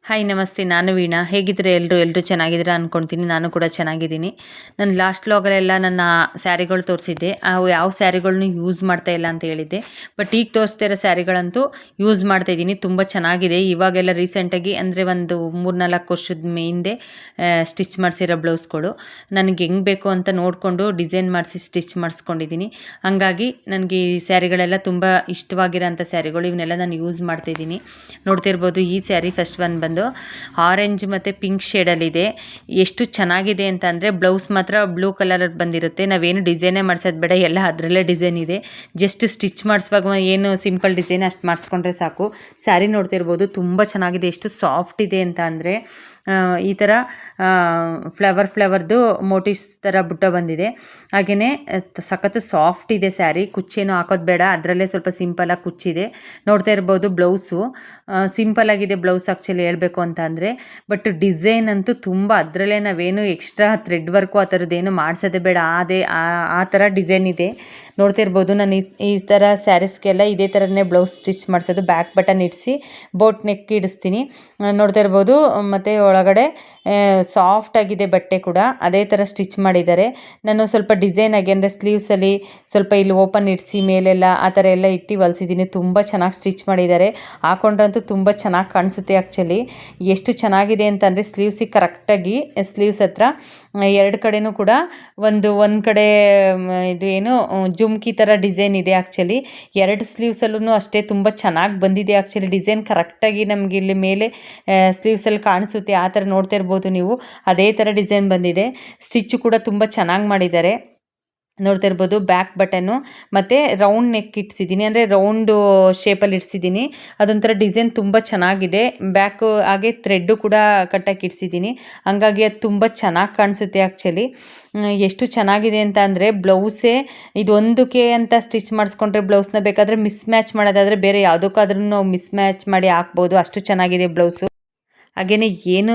Hi ನಮಸ್ತೆ, ನಾನು ವೀಣಾ. ಹೇಗಿದ್ರೆ ಎಲ್ಲರೂ ಚೆನ್ನಾಗಿದ್ದೀರಾ ಅಂದ್ಕೊಳ್ತೀನಿ. ನಾನು ಕೂಡ ಚೆನ್ನಾಗಿದ್ದೀನಿ. ನಾನು ಲಾಸ್ಟ್ ವ್ಲಾಗಲ್ಲೆಲ್ಲ ನನ್ನ ಸ್ಯಾರಿಗಳು ತೋರಿಸಿದ್ದೆ. ಅವು ಯಾವ ಸ್ಯಾರಿಗಳನ್ನೂ ಯೂಸ್ ಮಾಡ್ತಾ ಇಲ್ಲ ಅಂತ ಹೇಳಿದ್ದೆ. ಬಟ್ ಈಗ ತೋರಿಸ್ತಾ ಇರೋ ಸ್ಯಾರಿಗಳಂತೂ ಯೂಸ್ ಮಾಡ್ತಾ ಇದ್ದೀನಿ. ತುಂಬ ಚೆನ್ನಾಗಿದೆ. ಇವಾಗೆಲ್ಲ ರೀಸೆಂಟಾಗಿ ಅಂದರೆ ಒಂದು 3-4 ವರ್ಷದ ಹಿಂದೆ ಸ್ಟಿಚ್ ಮಾಡಿಸಿರೋ ಬ್ಲೌಸ್ಗಳು ನನಗೆ ಹೆಂಗೆ ಬೇಕು ಅಂತ ನೋಡಿಕೊಂಡು ಡಿಸೈನ್ ಮಾಡಿಸಿ ಸ್ಟಿಚ್ ಮಾಡಿಸ್ಕೊಂಡಿದ್ದೀನಿ. ಹಾಗಾಗಿ ನನಗೆ ಈ ಸ್ಯಾರಿಗಳೆಲ್ಲ ತುಂಬ ಇಷ್ಟವಾಗಿರೋಂಥ ಸ್ಯಾರಿಗಳು. ಇವನ್ನೆಲ್ಲ ನಾನು ಯೂಸ್ ಮಾಡ್ತಾಯಿದ್ದೀನಿ. ನೋಡ್ತಿರ್ಬೋದು, ಈ ಸ್ಯಾರಿ ಫಸ್ಟ್ ಒನ್ ಬಂದು ಆರೆಂಜ್ ಮತ್ತು ಪಿಂಕ್ ಶೇಡಲ್ಲಿದೆ. ಎಷ್ಟು ಚೆನ್ನಾಗಿದೆ ಅಂತ ಅಂದರೆ ಬ್ಲೌಸ್ ಮಾತ್ರ ಬ್ಲೂ ಕಲರ್ ಬಂದಿರುತ್ತೆ. ನಾವೇನು ಡಿಸೈನೇ ಮಾಡಿಸೋದು ಬೇಡ, ಎಲ್ಲ ಅದರಲ್ಲೇ ಡಿಸೈನ್ ಇದೆ. ಜಸ್ಟ್ ಸ್ಟಿಚ್ ಮಾಡಿಸುವಾಗ ಏನು ಸಿಂಪಲ್ ಡಿಸೈನ್ ಅಷ್ಟು ಮಾಡಿಸ್ಕೊಂಡ್ರೆ ಸಾಕು. ಸ್ಯಾರಿ ನೋಡ್ತಿರ್ಬೋದು, ತುಂಬ ಚೆನ್ನಾಗಿದೆ. ಎಷ್ಟು ಸಾಫ್ಟ್ ಇದೆ ಅಂತ ಅಂದರೆ ಈ ಥರ ಫ್ಲವರ್ದು ಮೋಟಿವ್ಸ್ ಥರ ಬುಟ್ಟ ಬಂದಿದೆ. ಹಾಗೆಯೇ ಸಖತ್ತು ಸಾಫ್ಟ್ ಇದೆ ಸ್ಯಾರಿ. ಕುಚ್ಚೇನು ಹಾಕೋದು ಬೇಡ, ಅದರಲ್ಲೇ ಸ್ವಲ್ಪ ಸಿಂಪಲಾಗಿ ಕುಚ್ಚಿದೆ. ನೋಡ್ತಾ ಇರ್ಬೋದು, ಬ್ಲೌಸು ಸಿಂಪಲಾಗಿದೆ ಬ್ಲೌಸ್ ಆ್ಯಕ್ಚುಲಿ ಹೇಳಬೇಕು ಅಂತ ಅಂದರೆ. ಬಟ್ ಡಿಸೈನ್ ಅಂತೂ ತುಂಬ, ಅದರಲ್ಲೇ ನಾವೇನು ಎಕ್ಸ್ಟ್ರಾ ಥ್ರೆಡ್ ವರ್ಕು ಆ ಥರದ್ದೇನು ಮಾಡಿಸೋದೇ ಬೇಡ, ಆ ಥರ ಡಿಸೈನ್ ಇದೆ. ನೋಡ್ತಾ ಇರ್ಬೋದು, ನಾನು ಈ ಥರ ಸ್ಯಾರೀಸ್ಗೆಲ್ಲ ಇದೇ ಥರನೇ ಬ್ಲೌಸ್ ಸ್ಟಿಚ್ ಮಾಡಿಸೋದು. ಬ್ಯಾಕ್ ಬಟನ್ ಇಡಿಸಿ ಬೋಟ್ ನೆಕ್ ಇಡಿಸ್ತೀನಿ. ನೋಡ್ತಾ ಇರ್ಬೋದು, ಮತ್ತು ಒಳಗಡೆ ಸಾಫ್ಟ್ ಆಗಿದೆ ಬಟ್ಟೆ ಕೂಡ ಅದೇ ಥರ ಸ್ಟಿಚ್ ಮಾಡಿದ್ದಾರೆ. ನಾನು ಸ್ವಲ್ಪ ಡಿಸೈನ್ ಆಗಿ ಅಂದರೆ ಸ್ಲೀವ್ಸಲ್ಲಿ ಸ್ವಲ್ಪ ಇಲ್ಲಿ ಓಪನ್ ಇಡಿಸಿ ಮೇಲೆಲ್ಲ ಆ ಥರ ಎಲ್ಲ ಇಟ್ಟು ಹೊಲಿಸಿದ್ದೀನಿ. ತುಂಬ ಚೆನ್ನಾಗಿ ಸ್ಟಿಚ್ ಮಾಡಿದ್ದಾರೆ. ಹಾಕೊಂಡ್ರಂತೂ ತುಂಬ ಚೆನ್ನಾಗಿ ಕಾಣಿಸುತ್ತೆ. ಆ್ಯಕ್ಚುಲಿ ಎಷ್ಟು ಚೆನ್ನಾಗಿದೆ ಅಂತಂದರೆ ಸ್ಲೀವ್ಸಿಗೆ ಕರೆಕ್ಟಾಗಿ ಸ್ಲೀವ್ಸ್ ಹತ್ರ ಎರಡು ಕಡೆನೂ ಕೂಡ ಒಂದು ಕಡೆ ಇದು ಏನು ಜುಮ್ಕಿ ಥರ ಡಿಸೈನ್ ಇದೆ. ಆ್ಯಕ್ಚುಲಿ ಎರಡು ಸ್ಲೀವ್ಸಲ್ಲೂ ಅಷ್ಟೇ ತುಂಬ ಚೆನ್ನಾಗಿ ಬಂದಿದೆ. ಆ್ಯಕ್ಚುಲಿ ಡಿಸೈನ್ ಕರೆಕ್ಟಾಗಿ ನಮಗೆ ಇಲ್ಲಿ ಮೇಲೆ ಸ್ಲೀವ್ಸಲ್ಲಿ ಕಾಣಿಸುತ್ತೆ. ಆ ಥರ ನೋಡ್ತಾ ಇರ್ಬೋದು ನೀವು, ಅದೇ ಥರ ಡಿಸೈನ್ ಬಂದಿದೆ. ಸ್ಟಿಚ್ಚು ಕೂಡ ತುಂಬ ಚೆನ್ನಾಗಿ ಮಾಡಿದ್ದಾರೆ. ನೋಡ್ತಾ ಇರ್ಬೋದು, ಬ್ಯಾಕ್ ಬಟನ್ನು ಮತ್ತು ರೌಂಡ್ ನೆಕ್ ಇಡ್ಸಿದ್ದೀನಿ, ಅಂದರೆ ರೌಂಡು ಶೇಪಲ್ಲಿ ಇಡ್ಸಿದ್ದೀನಿ. ಅದೊಂಥರ ಡಿಸೈನ್ ತುಂಬ ಚೆನ್ನಾಗಿದೆ. ಬ್ಯಾಕು ಹಾಗೆ ಥ್ರೆಡ್ಡು ಕೂಡ ಕಟ್ಟಾಗಿ ಇಡ್ಸಿದ್ದೀನಿ. ಹಂಗಾಗಿ ಅದು ತುಂಬ ಚೆನ್ನಾಗಿ ಕಾಣಿಸುತ್ತೆ. ಆ್ಯಕ್ಚುಲಿ ಎಷ್ಟು ಚೆನ್ನಾಗಿದೆ ಅಂತ ಅಂದರೆ ಬ್ಲೌಸೇ ಇದೊಂದಕ್ಕೆ ಅಂತ ಸ್ಟಿಚ್ ಮಾಡಿಸ್ಕೊಂಡ್ರೆ ಬ್ಲೌಸ್ನ ಬೇಕಾದರೆ ಮಿಸ್ ಮ್ಯಾಚ್ ಮಾಡೋದಾದರೆ ಬೇರೆ ಯಾವುದಕ್ಕಾದ್ರೂ ನಾವು ಮಿಸ್ ಮ್ಯಾಚ್ ಮಾಡಿ ಹಾಕ್ಬೋದು. ಅಷ್ಟು ಚೆನ್ನಾಗಿದೆ ಬ್ಲೌಸು. ಹಾಗೆಯೇ ಏನು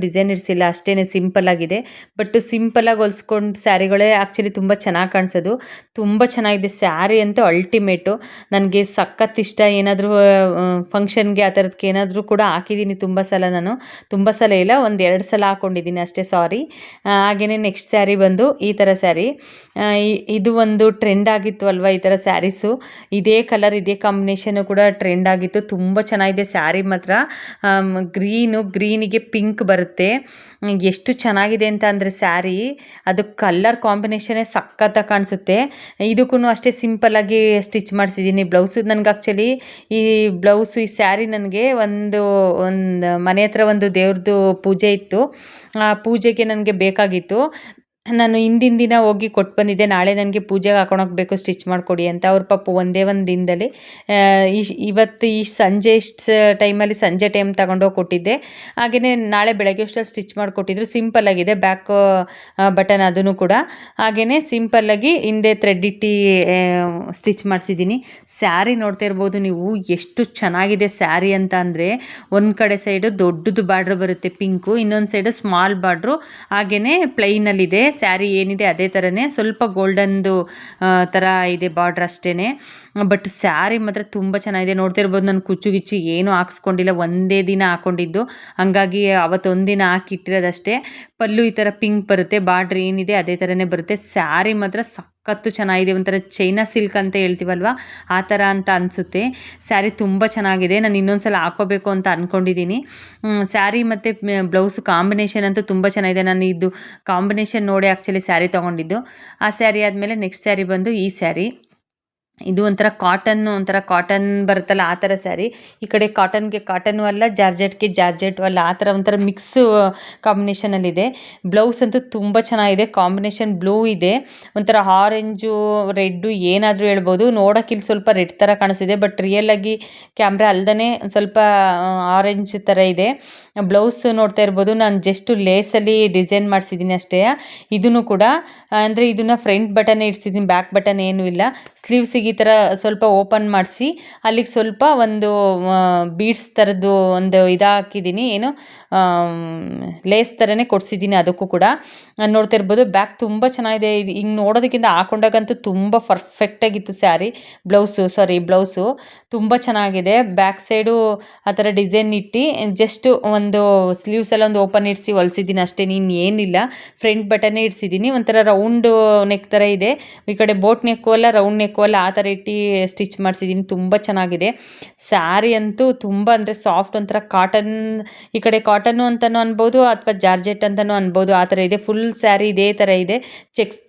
ಡಿಸೈನ್ ಇರಿಸಿಲ್ಲ, ಅಷ್ಟೇ ಸಿಂಪಲ್ಲಾಗಿದೆ. ಬಟ್ ಸಿಂಪಲ್ಲಾಗಿ ಹೊಲ್ಸ್ಕೊಂಡು ಸ್ಯಾರಿಗಳೇ ಆ್ಯಕ್ಚುಲಿ ತುಂಬ ಚೆನ್ನಾಗಿ ಕಾಣಿಸೋದು. ತುಂಬ ಚೆನ್ನಾಗಿದೆ ಸ್ಯಾರಿ ಅಂತೂ ಅಲ್ಟಿಮೇಟು. ನನಗೆ ಸಖತ್ ಇಷ್ಟ. ಏನಾದರೂ ಫಂಕ್ಷನ್ಗೆ ಆ ಥರದಕ್ಕೆ ಏನಾದರೂ ಕೂಡ ಹಾಕಿದ್ದೀನಿ ತುಂಬ ಸಲ. ನಾನು ತುಂಬ ಸಲ ಇಲ್ಲ, 1-2 ಸಲ ಹಾಕ್ಕೊಂಡಿದ್ದೀನಿ ಅಷ್ಟೇ, ಸಾರಿ. ಹಾಗೆಯೇ ನೆಕ್ಸ್ಟ್ ಸ್ಯಾರಿ ಬಂದು ಈ ಥರ ಸ್ಯಾರಿ. ಇದು ಒಂದು ಟ್ರೆಂಡ್ ಆಗಿತ್ತು ಅಲ್ವಾ ಈ ಥರ ಸ್ಯಾರೀಸು. ಇದೇ ಕಲರ್ ಇದೇ ಕಾಂಬಿನೇಷನ್ನು ಕೂಡ ಟ್ರೆಂಡ್ ಆಗಿತ್ತು. ತುಂಬ ಚೆನ್ನಾಗಿದೆ ಸ್ಯಾರಿ ಮಾತ್ರ. ಗ್ರೀನಿಗೆ ಪಿಂಕ್ ಬರುತ್ತೆ. ಎಷ್ಟು ಚೆನ್ನಾಗಿದೆ ಅಂತ ಅಂದರೆ ಸ್ಯಾರಿ, ಅದು ಕಲರ್ ಕಾಂಬಿನೇಷನ್ನೇ ಸಖತ್ತಾಗಿ ಕಾಣಿಸುತ್ತೆ. ಇದಕ್ಕೂ ಅಷ್ಟೇ ಸಿಂಪಲ್ಲಾಗಿ ಸ್ಟಿಚ್ ಮಾಡಿಸಿದ್ದೀನಿ ಬ್ಲೌಸು. ನನಗೆ ಆ್ಯಕ್ಚುಲಿ ಈ ಬ್ಲೌಸು ಈ ಸ್ಯಾರಿ ನನಗೆ ಒಂದು ಮನೆ ಹತ್ರ ಒಂದು ದೇವ್ರದ್ದು ಪೂಜೆ ಇತ್ತು. ಆ ಪೂಜೆಗೆ ನನಗೆ ಬೇಕಾಗಿತ್ತು. ನಾನು ಹಿಂದಿನ ದಿನ ಹೋಗಿ ಕೊಟ್ಟು ಬಂದಿದ್ದೆ. ನಾಳೆ ನನಗೆ ಪೂಜೆಗೆ ಹಾಕೊಳಕ್ಕೆ ಬೇಕು, ಸ್ಟಿಚ್ ಮಾಡಿಕೊಡಿ ಅಂತ. ಅವ್ರ ಪಾಪ ಒಂದೇ ಒಂದು ದಿನದಲ್ಲಿ ಇವತ್ತು ಈ ಸಂಜೆ ಟೈಮಲ್ಲಿ ಸಂಜೆ ಟೈಮ್ ತಗೊಂಡೋಗಿ ಕೊಟ್ಟಿದ್ದೆ. ಹಾಗೆಯೇ ನಾಳೆ ಬೆಳಗ್ಗೆ ಅಷ್ಟರಲ್ಲಿ ಸ್ಟಿಚ್ ಮಾಡಿಕೊಟ್ಟಿದ್ರು. ಸಿಂಪಲ್ಲಾಗಿದೆ ಬ್ಯಾಕ್ ಬಟನ್ ಅದನ್ನು ಕೂಡ. ಹಾಗೆಯೇ ಸಿಂಪಲ್ಲಾಗಿ ಹಿಂದೆ ಥ್ರೆಡ್ ಇಟ್ಟು ಸ್ಟಿಚ್ ಮಾಡಿಸಿದ್ದೀನಿ. ಸ್ಯಾರಿ ನೋಡ್ತಾ ಇರ್ಬೋದು ನೀವು, ಎಷ್ಟು ಚೆನ್ನಾಗಿದೆ ಸ್ಯಾರಿ ಅಂತ ಅಂದರೆ. ಒಂದು ಕಡೆ ಸೈಡು ದೊಡ್ಡದು ಬಾರ್ಡ್ರ್ ಬರುತ್ತೆ ಪಿಂಕು, ಇನ್ನೊಂದು ಸೈಡು ಸ್ಮಾಲ್ ಬಾರ್ಡ್ರು. ಹಾಗೆಯೇ ಪ್ಲೈನಲ್ಲಿದೆ ಸ್ಯಾರಿ ಏನಿದೆ ಅದೇ ಥರನೇ, ಸ್ವಲ್ಪ ಗೋಲ್ಡನ್ದು ಥರ ಇದೆ ಬಾರ್ಡ್ರ್ ಅಷ್ಟೇ. ಬಟ್ ಸ್ಯಾರಿ ಮಾತ್ರ ತುಂಬ ಚೆನ್ನಾಗಿದೆ. ನೋಡ್ತಿರ್ಬೋದು, ನಾನು ಕುಚ್ಚು ಏನೂ ಹಾಕ್ಸ್ಕೊಂಡಿಲ್ಲ, ಒಂದೇ ದಿನ ಹಾಕ್ಕೊಂಡಿದ್ದು. ಹಾಗಾಗಿ ಅವತ್ತೊಂದು ದಿನ ಹಾಕಿಟ್ಟಿರೋದಷ್ಟೇ. ಪಲ್ಲು ಈ ಥರ ಪಿಂಕ್ ಬರುತ್ತೆ, ಬಾರ್ಡ್ರ್ ಏನಿದೆ ಅದೇ ಥರನೇ ಬರುತ್ತೆ. ಸ್ಯಾರಿ ಮಾತ್ರ ಸಖತ್ತು ಚೆನ್ನಾಗಿದೆ. ಒಂಥರ ಚೈನಾ ಸಿಲ್ಕ್ ಅಂತ ಹೇಳ್ತೀವಲ್ವ, ಆ ಥರ ಅಂತ ಅನಿಸುತ್ತೆ. ಸ್ಯಾರಿ ತುಂಬ ಚೆನ್ನಾಗಿದೆ. ನಾನು ಇನ್ನೊಂದು ಸಲ ಹಾಕೋಬೇಕು ಅಂತ ಅಂದ್ಕೊಂಡಿದ್ದೀನಿ. ಸ್ಯಾರಿ ಮತ್ತು ಬ್ಲೌಸು ಕಾಂಬಿನೇಷನ್ ಅಂತೂ ತುಂಬ ಚೆನ್ನಾಗಿದೆ. ನಾನು ಇದು ಕಾಂಬಿನೇಷನ್ ನೋಡಿ ಆ್ಯಕ್ಚುಲಿ ಸ್ಯಾರಿ ತೊಗೊಂಡಿದ್ದು. ಆ ಸ್ಯಾರಿ ಆದಮೇಲೆ ನೆಕ್ಸ್ಟ್ ಸ್ಯಾರಿ ಬಂದು ಈ ಸ್ಯಾರಿ. ಇದು ಒಂಥರ ಕಾಟನ್ ಬರುತ್ತಲ್ಲ ಆ ಥರ ಸ್ಯಾರಿ. ಈ ಕಡೆ ಕಾಟನ್ಗೆ ಕಾಟನ್ನು ಅಲ್ಲ, ಜಾರ್ಜೆಟ್ಗೆ ಜಾರ್ಜೆಟು ಅಲ್ಲ, ಆ ಥರ ಒಂಥರ ಮಿಕ್ಸ್ ಕಾಂಬಿನೇಷನಲ್ಲಿದೆ. ಬ್ಲೌಸ್ ಅಂತೂ ತುಂಬ ಚೆನ್ನಾಗಿದೆ. ಕಾಂಬಿನೇಷನ್ ಬ್ಲೂ ಇದೆ, ಒಂಥರ ಆರೆಂಜು ರೆಡ್ಡು ಏನಾದರೂ ಹೇಳ್ಬೋದು. ನೋಡೋಕೆ ಇಲ್ಲಿ ಸ್ವಲ್ಪ ರೆಡ್ ಥರ ಕಾಣಿಸ್ತಿದೆ, ಬಟ್ ರಿಯಲಾಗಿ ಕ್ಯಾಮ್ರಾ ಅಲ್ದೇ ಸ್ವಲ್ಪ ಆರೆಂಜ್ ಥರ ಇದೆ. ಬ್ಲೌಸ್ ನೋಡ್ತಾ ಇರ್ಬೋದು, ನಾನು ಜಸ್ಟು ಲೇಸಲ್ಲಿ ಡಿಸೈನ್ ಮಾಡಿಸಿದ್ದೀನಿ ಅಷ್ಟೇ. ಇದನ್ನು ಕೂಡ ಅಂದರೆ ಇದನ್ನು ಫ್ರಂಟ್ ಬಟನ್ನೇ ಇಡ್ಸಿದ್ದೀನಿ, ಬ್ಯಾಕ್ ಬಟನ್ ಏನೂ ಇಲ್ಲ. ಸ್ಲೀವ್ಸಿಗೆ ಈ ಥರ ಸ್ವಲ್ಪ ಓಪನ್ ಮಾಡಿಸಿ ಅಲ್ಲಿಗೆ ಸ್ವಲ್ಪ ಒಂದು ಬೀಡ್ಸ್ ಥರದ್ದು ಒಂದು ಹಾಕಿದ್ದೀನಿ, ಏನು ಲೇಸ್ ಥರನೇ ಕೊಡಿಸಿದ್ದೀನಿ. ಅದಕ್ಕೂ ಕೂಡ ನೋಡ್ತಾ ಇರ್ಬೋದು. ಬ್ಯಾಗ್ ತುಂಬ ಚೆನ್ನಾಗಿದೆ. ಇದು ಹಿಂಗೆ ನೋಡೋದಕ್ಕಿಂತ ಹಾಕೊಂಡಾಗಂತೂ ತುಂಬ ಪರ್ಫೆಕ್ಟಾಗಿತ್ತು ಬ್ಲೌಸು ತುಂಬ ಚೆನ್ನಾಗಿದೆ. ಬ್ಯಾಕ್ ಸೈಡು ಆ ಥರ ಡಿಸೈನ್ ಇಟ್ಟು ಜಸ್ಟ್ ಒಂದು ಸ್ಲೀವ್ಸ್ ಎಲ್ಲ ಒಂದು ಓಪನ್ ಇಡಿಸಿ ಹೊಲಿಸಿದ್ದೀನಿ ಅಷ್ಟೇ, ಏನಿಲ್ಲ. ಫ್ರಂಟ್ ಬಟನ್ನೇ ಇಡಿಸಿದ್ದೀನಿ. ಒಂಥರ ರೌಂಡ್ ನೆಕ್ ಥರ ಇದೆ, ಈ ಕಡೆ ಬೋಟ್ ನೆಕ್ಕು ಅಲ್ಲ ರೌಂಡ್ ನೆಕ್ಕು ಅಲ್ಲ, ಆ ಥರ ಇಟ್ಟು ಸ್ಟಿಚ್ ಮಾಡಿಸಿದ್ದೀನಿ. ತುಂಬ ಚೆನ್ನಾಗಿದೆ. ಸ್ಯಾರಿ ಅಂತೂ ತುಂಬ ಅಂದರೆ ಸಾಫ್ಟ್, ಒಂಥರ ಕಾಟನ್, ಈ ಕಡೆ ಕಾಟನ್ನು ಅಂತಲೂ ಅನ್ಬೋದು ಅಥವಾ ಜಾರ್ಜೆಟ್ ಅಂತಲೂ ಅನ್ಬೋದು, ಆ ಥರ ಇದೆ. ಫುಲ್ ಸ್ಯಾರಿ ಇದೇ ಥರ ಇದೆ,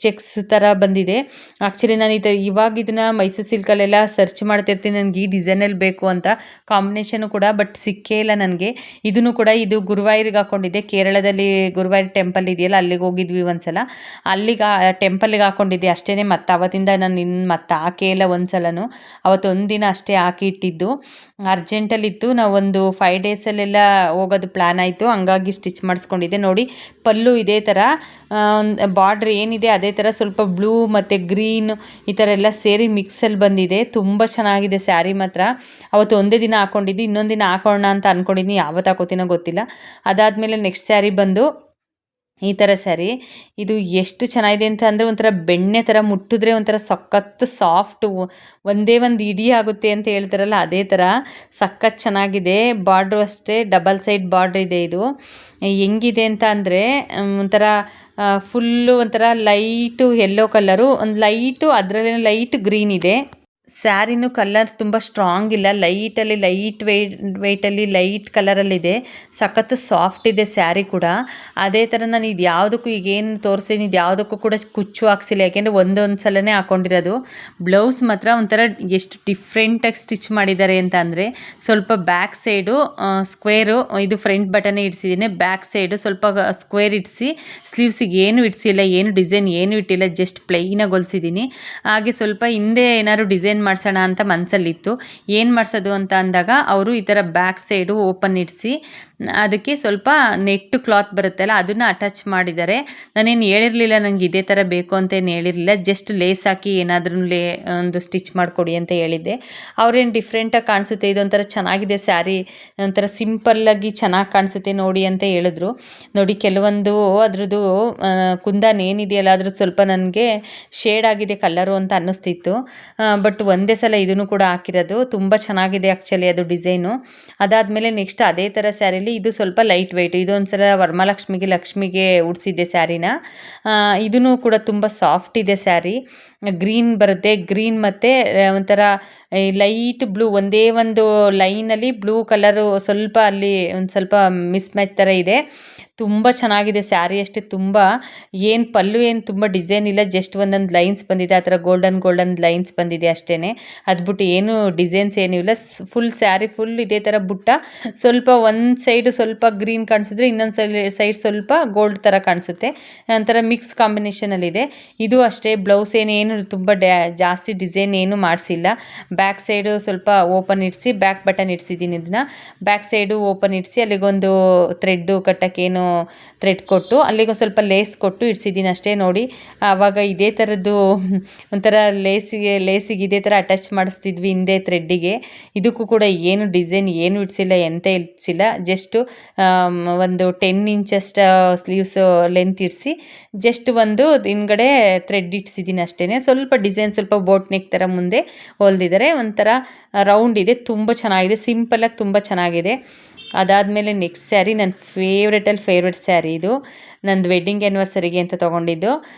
ಚೆಕ್ಸ್ ಥರ ಬಂದಿದೆ. ಆ್ಯಕ್ಚುಲಿ ನಾನು ಇವಾಗ ಇದನ್ನು ಮೈಸೂರು ಸಿಲ್ಕಲ್ಲೆಲ್ಲ ಸರ್ಚ್ ಮಾಡ್ತಿರ್ತೀನಿ ನನಗೆ ಈ ಡಿಸೈನಲ್ಲಿ ಬೇಕು ಅಂತ, ಕಾಂಬಿನೇಷನು ಕೂಡ, ಬಟ್ ಸಿಕ್ಕೇ ಇಲ್ಲ ನನಗೆ. ಇದನ್ನು ಕೂಡ ಇದು ಗುರುವಾಯೂರಿಗೆ ಹಾಕ್ಕೊಂಡಿದ್ದೆ. ಕೇರಳದಲ್ಲಿ ಗುರುವಾಯೂರ್ ಟೆಂಪಲ್ ಇದೆಯಲ್ಲ, ಅಲ್ಲಿಗೆ ಹೋಗಿದ್ವಿ ಒಂದ್ಸಲ, ಅಲ್ಲಿಗೆ ಟೆಂಪಲ್ಗೆ ಹಾಕ್ಕೊಂಡಿದ್ದೆ ಅಷ್ಟೇ. ಮತ್ತು ಅವತ್ತಿಂದ ನಾನು ಮತ್ತೆ ಹಾಕೇ ಇಲ್ಲ ಒಂದ್ಸಲನೂ. ಅವತ್ತೊಂದಿನ ಅಷ್ಟೇ ಹಾಕಿ ಇಟ್ಟಿದ್ದು, ಅರ್ಜೆಂಟಲ್ಲಿತ್ತು. ನಾವು ಒಂದು 5 ಡೇಸಲ್ಲೆಲ್ಲ ಹೋಗೋದು ಪ್ಲ್ಯಾನ್ ಆಯಿತು, ಹಂಗಾಗಿ ಸ್ಟಿಚ್ ಮಾಡಿಸ್ಕೊಂಡಿದ್ದೆ. ನೋಡಿ ಪಲ್ಲು ಇದೇ ಥರ, ಬಾರ್ಡ್ರ್ ಏನಿದೆ ಅದೇ ಥರ ಸ್ವಲ್ಪ ಬ್ಲೂ ಮತ್ತು ಗ್ರೀನ್ ಈ ಥರ ಎಲ್ಲ ಸೇರಿ ಮಿಕ್ಸಲ್ಲಿ ಬಂದಿದೆ. ತುಂಬ ಚೆನ್ನಾಗಿದೆ ಸ್ಯಾರಿ ಮಾತ್ರ. ಅವತ್ತು ಒಂದೇ ದಿನ ಹಾಕ್ಕೊಂಡಿದ್ದು, ಇನ್ನೊಂದು ದಿನ ಹಾಕೋಣ ಅಂತ ಅಂದ್ಕೊಂಡಿದ್ದೀನಿ, ಯಾವತ್ತು ಹಾಕೋತೀನೋ ಗೊತ್ತಿಲ್ಲ. ಅದಾದಮೇಲೆ ನೆಕ್ಸ್ಟ್ ಸ್ಯಾರಿ ಬಂದು ಈ ಥರ ಸ್ಯಾರಿ. ಇದು ಎಷ್ಟು ಚೆನ್ನಾಗಿದೆ ಅಂತ ಅಂದರೆ ಒಂಥರ ಬೆಣ್ಣೆ ಥರ ಮುಟ್ಟಿದ್ರೆ ಒಂಥರ ಸಖತ್ತು ಸಾಫ್ಟು, ಒಂದೇ ಒಂದು ಇಡೀ ಆಗುತ್ತೆ ಅಂತ ಹೇಳ್ತಾರಲ್ಲ ಅದೇ ಥರ ಸಖತ್ ಚೆನ್ನಾಗಿದೆ. ಬಾರ್ಡ್ರು ಅಷ್ಟೇ ಡಬಲ್ ಸೈಡ್ ಬಾರ್ಡ್ರ್ ಇದೆ. ಇದು ಹೆಂಗಿದೆ ಅಂತ ಅಂದರೆ ಒಂಥರ ಫುಲ್ಲು ಒಂಥರ ಲೈಟು ಯೆಲ್ಲೋ ಕಲರು, ಒಂದು ಲೈಟು ಅದರಲ್ಲೇ ಲೈಟ್ ಗ್ರೀನ್ ಇದೆ. ಸ್ಯಾರಿನೂ ಕಲರ್ ತುಂಬ ಸ್ಟ್ರಾಂಗ್ ಇಲ್ಲ, ಲೈಟ್ ವೆಯ್ಟಲ್ಲಿ ಲೈಟ್ ಕಲರಲ್ಲಿದೆ. ಸಖತ್ತು ಸಾಫ್ಟ್ ಇದೆ ಸ್ಯಾರಿ ಕೂಡ. ಅದೇ ಥರ ನಾನು ಇದು ಯಾವುದಕ್ಕೂ ಈಗೇನು ತೋರಿಸ್ತೀನಿ ಇದು ಯಾವುದಕ್ಕೂ ಕೂಡ ಕುಚ್ಚು ಹಾಕ್ಸಿಲ್ಲ, ಯಾಕೆಂದರೆ ಒಂದೊಂದು ಸಲನೇ ಹಾಕ್ಕೊಂಡಿರೋದು. ಬ್ಲೌಸ್ ಮಾತ್ರ ಒಂಥರ ಎಷ್ಟು ಡಿಫ್ರೆಂಟಾಗಿ ಸ್ಟಿಚ್ ಮಾಡಿದ್ದಾರೆ ಅಂತ ಅಂದರೆ, ಸ್ವಲ್ಪ ಬ್ಯಾಕ್ ಸೈಡು ಸ್ಕ್ವೇರು, ಇದು ಫ್ರಂಟ್ ಬಟನ್ನೇ ಇಡಿಸಿದ್ದೀನಿ, ಬ್ಯಾಕ್ ಸೈಡು ಸ್ವಲ್ಪ ಸ್ಕ್ವೇರ್ ಇಡಿಸಿ, ಸ್ಲೀವ್ಸಿಗೆ ಏನು ಇಡಿಸಿಲ್ಲ, ಏನು ಡಿಸೈನ್ ಏನು ಇಟ್ಟಿಲ್ಲ, ಜಸ್ಟ್ ಪ್ಲೈನಾಗಿ ಹೊಲಿಸಿದ್ದೀನಿ. ಹಾಗೆ ಸ್ವಲ್ಪ ಹಿಂದೆ ಏನಾದ್ರು ಡಿಸೈನ್ ಮಾಡಿಸೋಣ ಅಂತ ಮನಸ್ಸಲ್ಲಿತ್ತು. ಏನು ಮಾಡಿಸೋದು ಅಂತ ಅಂದಾಗ ಅವರು ಈ ಥರ ಬ್ಯಾಕ್ ಸೈಡು ಓಪನ್ ಇಡಿಸಿ ಅದಕ್ಕೆ ಸ್ವಲ್ಪ ನೆಟ್ಟು ಕ್ಲಾತ್ ಬರುತ್ತಲ್ಲ ಅದನ್ನು ಅಟ್ಯಾಚ್ ಮಾಡಿದ್ದಾರೆ. ನಾನೇನು ಹೇಳಿರಲಿಲ್ಲ ನನಗೆ ಇದೇ ಥರ ಬೇಕು ಅಂತ ಏನು ಹೇಳಿರಲಿಲ್ಲ, ಜಸ್ಟ್ ಲೇಸ್ ಹಾಕಿ ಏನಾದ್ರೂ ಒಂದು ಸ್ಟಿಚ್ ಮಾಡಿಕೊಡಿ ಅಂತ ಹೇಳಿದ್ದೆ. ಅವ್ರೇನು ಡಿಫ್ರೆಂಟಾಗಿ ಕಾಣಿಸುತ್ತೆ, ಇದೊಂಥರ ಚೆನ್ನಾಗಿದೆ ಸ್ಯಾರಿ, ಒಂಥರ ಸಿಂಪಲ್ಲಾಗಿ ಚೆನ್ನಾಗಿ ಕಾಣಿಸುತ್ತೆ ನೋಡಿ ಅಂತ ಹೇಳಿದ್ರು. ನೋಡಿ ಕೆಲವೊಂದು ಅದ್ರದ್ದು ಕುಂದನ್ ಏನಿದೆಯಲ್ಲ ಅದ್ರದ್ದು ಸ್ವಲ್ಪ ನನಗೆ ಶೇಡ್ ಆಗಿದೆ ಕಲರು ಅಂತ ಅನ್ನಿಸ್ತಿತ್ತು, ಬಟ್ ಒಂದೇ ಸಲ ಇದನ್ನು ಕೂಡ ಹಾಕಿರೋದು. ತುಂಬ ಚೆನ್ನಾಗಿದೆ ಆ್ಯಕ್ಚುಲಿ ಅದು ಡಿಸೈನು. ಅದಾದಮೇಲೆ ನೆಕ್ಸ್ಟ್ ಅದೇ ಥರ ಸ್ಯಾರಿಲಿ ಇದು ಸ್ವಲ್ಪ ಲೈಟ್ ವೆಯ್ಟ್, ಇದೊಂದ್ಸಲ ಲಕ್ಷ್ಮಿಗೆ ಉಡಿಸಿದ್ದೆ ಸ್ಯಾರಿನ. ಇದೂ ಕೂಡ ತುಂಬ ಸಾಫ್ಟ್ ಇದೆ ಸ್ಯಾರಿ. ಗ್ರೀನ್ ಬರುತ್ತೆ, ಗ್ರೀನ್ ಮತ್ತು ಒಂಥರ ಲೈಟ್ ಬ್ಲೂ, ಒಂದೇ ಒಂದು ಲೈನಲ್ಲಿ ಬ್ಲೂ ಕಲರು ಸ್ವಲ್ಪ ಅಲ್ಲಿ ಒಂದು ಸ್ವಲ್ಪ ಮಿಸ್ ಮ್ಯಾಚ್ ಥರ ಇದೆ. ತುಂಬ ಚೆನ್ನಾಗಿದೆ ಸ್ಯಾರಿ ಅಷ್ಟೇ. ತುಂಬ ಏನು ಪಲ್ಲು ಏನು ತುಂಬ ಡಿಸೈನ್ ಇಲ್ಲ, ಜಸ್ಟ್ ಒಂದೊಂದು ಲೈನ್ಸ್ ಬಂದಿದೆ, ಆ ಥರ ಗೋಲ್ಡನ್ ಲೈನ್ಸ್ ಬಂದಿದೆ ಅಷ್ಟೇ. ಅದು ಬಿಟ್ಟು ಏನು ಡಿಸೈನ್ಸ್ ಏನೂ ಇಲ್ಲ. ಫುಲ್ ಸ್ಯಾರಿ ಫುಲ್ ಇದೇ ಥರ ಬುಟ್ಟ, ಸ್ವಲ್ಪ ಒಂದು ಸೈಡು ಸ್ವಲ್ಪ ಗ್ರೀನ್ ಕಾಣಿಸಿದ್ರೆ ಇನ್ನೊಂದು ಸೈಡ್ ಸ್ವಲ್ಪ ಗೋಲ್ಡ್ ಥರ ಕಾಣಿಸುತ್ತೆ, ಒಂಥರ ಮಿಕ್ಸ್ ಕಾಂಬಿನೇಷನಲ್ಲಿದೆ. ಇದು ಅಷ್ಟೇ ಬ್ಲೌಸ್ ಏನೇನು ತುಂಬ ಜಾಸ್ತಿ ಡಿಸೈನ್ ಏನು ಮಾಡಿಸಿಲ್ಲ. ಬ್ಯಾಕ್ ಸೈಡು ಸ್ವಲ್ಪ ಓಪನ್ ಇಡಿಸಿ ಬ್ಯಾಕ್ ಬಟನ್ ಇಡಿಸಿದ್ದೀನಿ. ಇದನ್ನು ಬ್ಯಾಕ್ ಸೈಡು ಓಪನ್ ಇಡಿಸಿ ಅಲ್ಲಿಗೊಂದು ಥ್ರೆಡ್ಡು ಕಟ್ಟೋಕ್ಕೇನು ಥ್ರೆಡ್ ಕೊಟ್ಟು ಅಲ್ಲಿಗೆ ಸ್ವಲ್ಪ ಲೇಸ್ ಕೊಟ್ಟು ಇಡಿಸಿದ್ದೀನಿ ಅಷ್ಟೇ. ನೋಡಿ ಆವಾಗ ಇದೇ ಥರದ್ದು ಒಂಥರ ಲೇಸಿಗೆ ಇದೇ ಥರ ಅಟ್ಯಾಚ್ ಮಾಡಿಸ್ತಿದ್ವಿ ಹಿಂದೆ ಥ್ರೆಡ್ಡಿಗೆ. ಇದಕ್ಕೂ ಕೂಡ ಏನು ಡಿಸೈನ್ ಏನು ಇಡಿಸಿಲ್ಲ, ಎಂತ ಇಡಿಸಿಲ್ಲ, ಜಸ್ಟು ಒಂದು 10 ಇಂಚಷ್ಟು ಸ್ಲೀವ್ಸ್ ಲೆಂತ್ ಇಡಿಸಿ ಜಸ್ಟ್ ಒಂದು ಹಿಂದ್ಗಡೆ ಥ್ರೆಡ್ ಇಡಿಸಿದ್ದೀನಿ ಅಷ್ಟೇ. ಸ್ವಲ್ಪ ಡಿಸೈನ್ ಸ್ವಲ್ಪ ಬೋಟ್ ನೆಕ್ ಥರ ಮುಂದೆ ಹೊಲ್ದಿದ್ದಾರೆ, ಒಂಥರ ರೌಂಡ್ ಇದೆ, ತುಂಬ ಚೆನ್ನಾಗಿದೆ, ಸಿಂಪಲಾಗಿ ತುಂಬ ಚೆನ್ನಾಗಿದೆ. ಅದಾದಮೇಲೆ ನೆಕ್ಸ್ಟ್ ಸ್ಯಾರಿ ನನ್ನ ಫೇವ್ರೆಟ್ ಸ್ಯಾರಿ. ಇದು ನಂದು ವೆಡ್ಡಿಂಗ್ ಆ್ಯನಿವರ್ಸರಿಗೆ ಅಂತ ತೊಗೊಂಡಿದ್ದು.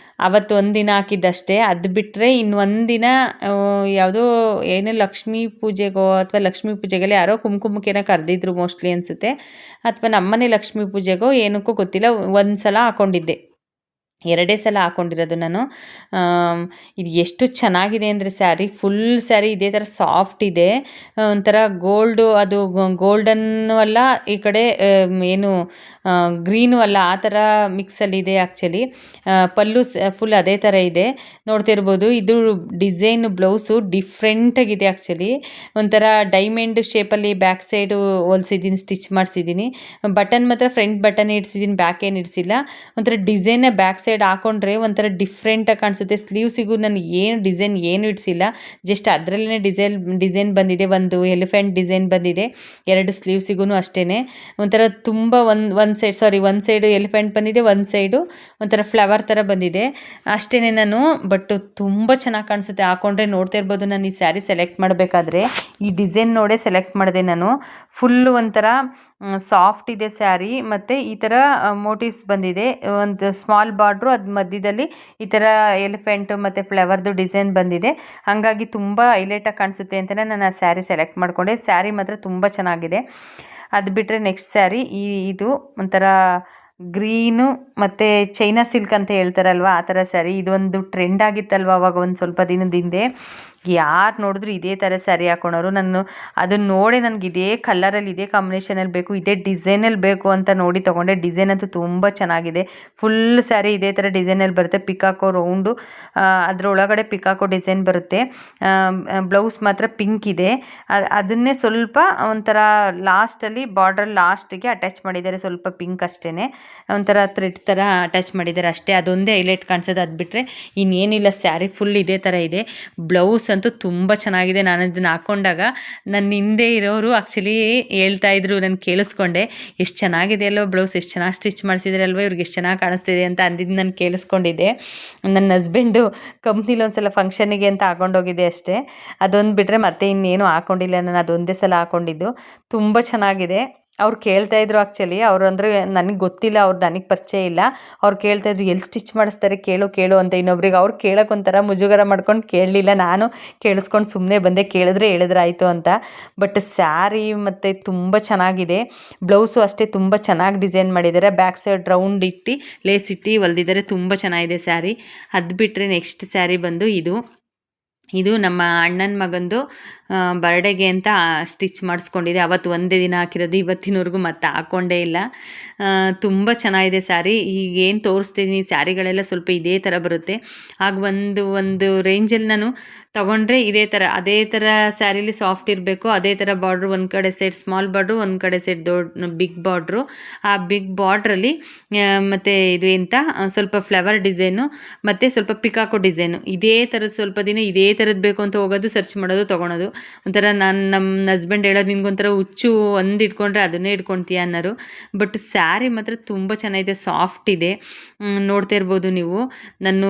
ಅವತ್ತು ಒಂದಿನ ಹಾಕಿದ್ದಷ್ಟೇ, ಅದು ಬಿಟ್ಟರೆ ಇನ್ನೊಂದಿನ ಯಾವುದೋ ಏನೋ ಲಕ್ಷ್ಮೀ ಪೂಜೆಗೋ ಅಥವಾ ಲಕ್ಷ್ಮೀ ಪೂಜೆಗೆಲ್ಲ ಯಾರೋ ಕುಂಕುಮಕ್ಕೇನೋ ಕರೆದಿದ್ರು ಮೋಸ್ಟ್ಲಿ ಅನಿಸುತ್ತೆ, ಅಥವಾ ನಮ್ಮನೆ ಲಕ್ಷ್ಮೀ ಪೂಜೆಗೋ ಏನಕ್ಕೂ ಗೊತ್ತಿಲ್ಲ, ಒಂದು ಸಲ ಹಾಕ್ಕೊಂಡಿದ್ದೆ, 2 ಸಲ ಹಾಕ್ಕೊಂಡಿರೋದು ನಾನು. ಇದು ಎಷ್ಟು ಚೆನ್ನಾಗಿದೆ ಅಂದರೆ ಸ್ಯಾರಿ, ಫುಲ್ ಸ್ಯಾರಿ ಇದೇ ಥರ ಸಾಫ್ಟ್ ಇದೆ, ಒಂಥರ ಗೋಲ್ಡು, ಅದು ಗೋಲ್ಡನ್ನು ಅಲ್ಲ ಈ ಕಡೆ ಏನು ಗ್ರೀನು ಅಲ್ಲ, ಆ ಥರ ಮಿಕ್ಸಲ್ಲಿದೆ ಆ್ಯಕ್ಚುಲಿ. ಪಲ್ಲು ಫುಲ್ ಅದೇ ಥರ ಇದೆ, ನೋಡ್ತಿರ್ಬೋದು. ಇದು ಡಿಸೈನು ಬ್ಲೌಸು ಡಿಫ್ರೆಂಟಾಗಿದೆ ಆ್ಯಕ್ಚುಲಿ, ಒಂಥರ ಡೈಮಂಡ್ ಶೇಪಲ್ಲಿ ಬ್ಯಾಕ್ ಸೈಡು ಹೊಲ್ಸಿದ್ದೀನಿ, ಸ್ಟಿಚ್ ಮಾಡಿಸಿದ್ದೀನಿ. ಬಟನ್ ಮಾತ್ರ ಫ್ರಂಟ್ ಬಟನ್ ಇಡಿಸಿದ್ದೀನಿ, ಬ್ಯಾಕ್ ಏನು ಇಡಿಸಿಲ್ಲ. ಒಂಥರ ಡಿಸೈನೇ ಬ್ಯಾಕ್ ಸೈಡ್ ಸೈಡ್ ಹಾಕೊಂಡ್ರೆ ಒಂಥರ ಡಿಫ್ರೆಂಟಾಗಿ ಕಾಣಿಸುತ್ತೆ. ಸ್ಲೀವ್ಸಿಗೂ ನಾನು ಏನು ಡಿಸೈನ್ ಏನು ಇಡಿಸಿಲ್ಲ, ಜಸ್ಟ್ ಅದರಲ್ಲೇ ಡಿಸೈನ್ ಬಂದಿದೆ. ಒಂದು ಎಲಿಫೆಂಟ್ ಡಿಸೈನ್ ಬಂದಿದೆ 2 ಸ್ಲೀವ್ಸಿಗೂ ಅಷ್ಟೇ. ಒಂಥರ ತುಂಬ ಒಂದು ಸೈಡು ಎಲಿಫೆಂಟ್ ಬಂದಿದೆ, ಒಂದು ಸೈಡು ಒಂಥರ ಫ್ಲವರ್ ಥರ ಬಂದಿದೆ ಅಷ್ಟೇ. ನಾನು ಬಟ್ ತುಂಬ ಚೆನ್ನಾಗಿ ಕಾಣಿಸುತ್ತೆ ಹಾಕೊಂಡ್ರೆ. ನೋಡ್ತಾ ಇರ್ಬೋದು, ನಾನು ಈ ಸ್ಯಾರಿ ಸೆಲೆಕ್ಟ್ ಮಾಡಬೇಕಾದ್ರೆ ಈ ಡಿಸೈನ್ ನೋಡೇ ಸೆಲೆಕ್ಟ್ ಮಾಡಿದೆ ನಾನು. ಫುಲ್ಲು ಒಂಥರ ಸಾಫ್ಟ್ ಇದೆ ಸ್ಯಾರಿ, ಮತ್ತು ಈ ಥರ ಮೋಟಿವ್ಸ್ ಬಂದಿದೆ. ಒಂದು ಸ್ಮಾಲ್ ಬಾರ್ಡ್ರು, ಅದು ಮಧ್ಯದಲ್ಲಿ ಈ ಥರ ಎಲಿಫೆಂಟು ಮತ್ತು ಫ್ಲವರ್ದು ಡಿಸೈನ್ ಬಂದಿದೆ. ಹಾಗಾಗಿ ತುಂಬ ಹೈಲೈಟಾಗಿ ಕಾಣಿಸುತ್ತೆ ಅಂತಲೇ ನಾನು ಆ ಸ್ಯಾರಿ ಸೆಲೆಕ್ಟ್ ಮಾಡಿಕೊಂಡೆ. ಸ್ಯಾರಿ ಮಾತ್ರ ತುಂಬ ಚೆನ್ನಾಗಿದೆ. ಅದು ಬಿಟ್ಟರೆ ನೆಕ್ಸ್ಟ್ ಸ್ಯಾರಿ ಇದು ಒಂಥರ ಗ್ರೀನು ಮತ್ತು ಚೈನಾ ಸಿಲ್ಕ್ ಅಂತ ಹೇಳ್ತಾರಲ್ವ, ಆ ಥರ ಸ್ಯಾರಿ. ಇದೊಂದು ಟ್ರೆಂಡ್ ಆಗಿತ್ತಲ್ವ ಅವಾಗ ಒಂದು ಸ್ವಲ್ಪ ದಿನದ ಹಿಂದೆ. ಯಾರು ನೋಡಿದ್ರು ಇದೇ ಥರ ಸ್ಯಾರಿ ಹಾಕೊಳೋರು. ನಾನು ಅದನ್ನು ನೋಡಿ ನನಗೆ ಇದೇ ಕಲರಲ್ಲಿ, ಇದೇ ಕಾಂಬಿನೇಷನಲ್ಲಿ ಬೇಕು, ಇದೇ ಡಿಸೈನಲ್ಲಿ ಬೇಕು ಅಂತ ನೋಡಿ ತೊಗೊಂಡೆ. ಡಿಸೈನ್ ಅಂತೂ ತುಂಬ ಚೆನ್ನಾಗಿದೆ. ಫುಲ್ ಸ್ಯಾರಿ ಇದೇ ಥರ ಡಿಸೈನಲ್ಲಿ ಬರುತ್ತೆ. ಪಿಕಾಕೋ ರೌಂಡು, ಅದರೊಳಗಡೆ ಪಿಕಾಕೋ ಡಿಸೈನ್ ಬರುತ್ತೆ. ಬ್ಲೌಸ್ ಮಾತ್ರ ಪಿಂಕ್ ಇದೆ. ಅದನ್ನೇ ಸ್ವಲ್ಪ ಒಂಥರ ಲಾಸ್ಟಲ್ಲಿ ಬಾರ್ಡರ್ ಲಾಸ್ಟಿಗೆ ಅಟ್ಯಾಚ್ ಮಾಡಿದ್ದಾರೆ, ಸ್ವಲ್ಪ ಪಿಂಕ್ ಅಷ್ಟೇ. ಒಂಥರ ಥ್ರೆಡ್ ಥರ ಅಟ್ಯಾಚ್ ಮಾಡಿದ್ದಾರೆ ಅಷ್ಟೇ. ಅದೊಂದೇ ಹೈಲೈಟ್ ಕಾಣಿಸೋದು. ಅದು ಬಿಟ್ಟರೆ ಇನ್ನೇನಿಲ್ಲ, ಸ್ಯಾರಿ ಫುಲ್ ಇದೇ ಥರ ಇದೆ. ಬ್ಲೌಸ್ ಅಂತೂ ತುಂಬ ಚೆನ್ನಾಗಿದೆ. ನಾನು ಇದನ್ನು ಹಾಕ್ಕೊಂಡಾಗ ನನ್ನ ಹಿಂದೆ ಇರೋರು ಆ್ಯಕ್ಚುಲಿ ಹೇಳ್ತಾಯಿದ್ರು, ನಾನು ಕೇಳಿಸ್ಕೊಂಡೆ, ಎಷ್ಟು ಚೆನ್ನಾಗಿದೆ ಅಲ್ವ ಬ್ಲೌಸ್, ಎಷ್ಟು ಚೆನ್ನಾಗಿ ಸ್ಟಿಚ್ ಮಾಡಿಸಿದ್ರೆ ಅಲ್ವ, ಇವ್ರಿಗೆ ಎಷ್ಟು ಚೆನ್ನಾಗಿ ಕಾಣಿಸ್ತಿದೆ ಅಂತ ಅಂದಿದ್ದು ನಾನು ಕೇಳಿಸ್ಕೊಂಡಿದ್ದೆ. ನನ್ನ ಹಸ್ಬೆಂಡು ಕಂಪ್ನಿಲಿ ಒಂದು ಸಲ ಫಂಕ್ಷನಿಗೆ ಅಂತ ಹಾಕೊಂಡೋಗಿದ್ದೆ ಅಷ್ಟೇ. ಅದೊಂದು ಬಿಟ್ಟರೆ ಮತ್ತೆ ಇನ್ನೇನು ಹಾಕ್ಕೊಂಡಿಲ್ಲ ನಾನು, ಅದೊಂದೇ ಸಲ ಹಾಕ್ಕೊಂಡಿದ್ದು. ತುಂಬ ಚೆನ್ನಾಗಿದೆ. ಅವ್ರು ಕೇಳ್ತಾಯಿದ್ರು ಆ್ಯಕ್ಚುಲಿ, ಅವರು ಅಂದರೆ ನನಗೆ ಗೊತ್ತಿಲ್ಲ, ಅವ್ರು ನನಗೆ ಪರಿಚಯ ಇಲ್ಲ. ಅವ್ರು ಕೇಳ್ತಾಯಿದ್ರು ಎಲ್ಲಿ ಸ್ಟಿಚ್ ಮಾಡಿಸ್ತಾರೆ ಕೇಳು ಅಂತ. ಇನ್ನೊಬ್ರಿಗೆ ಅವ್ರು ಕೇಳೋಕೆ ಒಂಥರ ಮುಜುಗರ ಮಾಡ್ಕೊಂಡು ಕೇಳಲಿಲ್ಲ. ನಾನು ಕೇಳಿಸ್ಕೊಂಡು ಸುಮ್ಮನೆ ಬಂದೆ, ಹೇಳಿದ್ರೆ ಆಯಿತು ಅಂತ. ಬಟ್ ಸ್ಯಾರಿ ಮತ್ತು ತುಂಬ ಚೆನ್ನಾಗಿದೆ. ಬ್ಲೌಸು ಅಷ್ಟೇ ತುಂಬ ಚೆನ್ನಾಗಿ ಡಿಸೈನ್ ಮಾಡಿದ್ದಾರೆ. ಬ್ಯಾಕ್ ಸೈಡ್ ರೌಂಡ್ ಇಟ್ಟು ಲೇಸ್ ಇಟ್ಟು ಹೊಲ್ದಿದ್ದಾರೆ. ತುಂಬ ಚೆನ್ನಾಗಿದೆ ಸ್ಯಾರಿ. ಅದು ಬಿಟ್ಟರೆ ನೆಕ್ಸ್ಟ್ ಸ್ಯಾರಿ ಬಂದು ಇದು ನಮ್ಮ ಅಣ್ಣನ ಮಗಂದು ಬರ್ಡೇಗೆ ಅಂತ ಸ್ಟಿಚ್ ಮಾಡಿಸ್ಕೊಂಡಿದೆ. ಅವತ್ತು ಒಂದೇ ದಿನ ಹಾಕಿರೋದು, ಇವತ್ತಿನವರೆಗೂ ಮತ್ತೆ ಹಾಕ್ಕೊಂಡೇ ಇಲ್ಲ. ತುಂಬ ಚೆನ್ನಾಗಿದೆ ಸ್ಯಾರಿ. ಈಗ ಏನು ತೋರಿಸ್ತಿದ್ದೀನಿ ಸ್ಯಾರಿಗಳೆಲ್ಲ ಸ್ವಲ್ಪ ಇದೇ ಥರ ಬರುತ್ತೆ. ಆಗ ಒಂದು ರೇಂಜಲ್ಲಿ ನಾನು ತೊಗೊಂಡ್ರೆ ಅದೇ ಥರ ಸ್ಯಾರಿಲಿ ಸಾಫ್ಟ್ ಇರಬೇಕು. ಅದೇ ಥರ ಬಾರ್ಡ್ರು, ಒಂದು ಕಡೆ ಸೈಡ್ ಸ್ಮಾಲ್ ಬಾರ್ಡ್ರು, ಒಂದು ಕಡೆ ಸೈಡ್ ದೊಡ್ಡ ಬಿಗ್ ಬಾರ್ಡ್ರು. ಆ ಬಿಗ್ ಬಾರ್ಡ್ರಲ್ಲಿ ಮತ್ತು ಇದು ಎಂತ ಸ್ವಲ್ಪ ಫ್ಲವರ್ ಡಿಸೈನು ಮತ್ತು ಸ್ವಲ್ಪ ಪಿಕಾಕೋ ಡಿಸೈನು, ಇದೇ ಥರದ ಸ್ವಲ್ಪ ದಿನ ಇದೇ ಥರದ್ದು ಬೇಕು ಅಂತ ಹೋಗೋದು, ಸರ್ಚ್ ಮಾಡೋದು, ತೊಗೊಳೋದು. ಒಂಥರ ನಮ್ಮ ಹಸ್ಬೆಂಡ್ ಹೇಳೋದು, ನಿನ್ಗೊಂಥರ ಹುಚ್ಚು, ಒಂದು ಇಟ್ಕೊಂಡ್ರೆ ಅದನ್ನೇ ಇಟ್ಕೊಳ್ತೀಯ ಅನ್ನೋರು. ಬಟ್ ಸ್ಯಾರಿ ಮಾತ್ರ ತುಂಬ ಚೆನ್ನಾಗಿದೆ, ಸಾಫ್ಟ್ ಇದೆ. ನೋಡ್ತಾ ಇರ್ಬೋದು ನೀವು, ನಾನು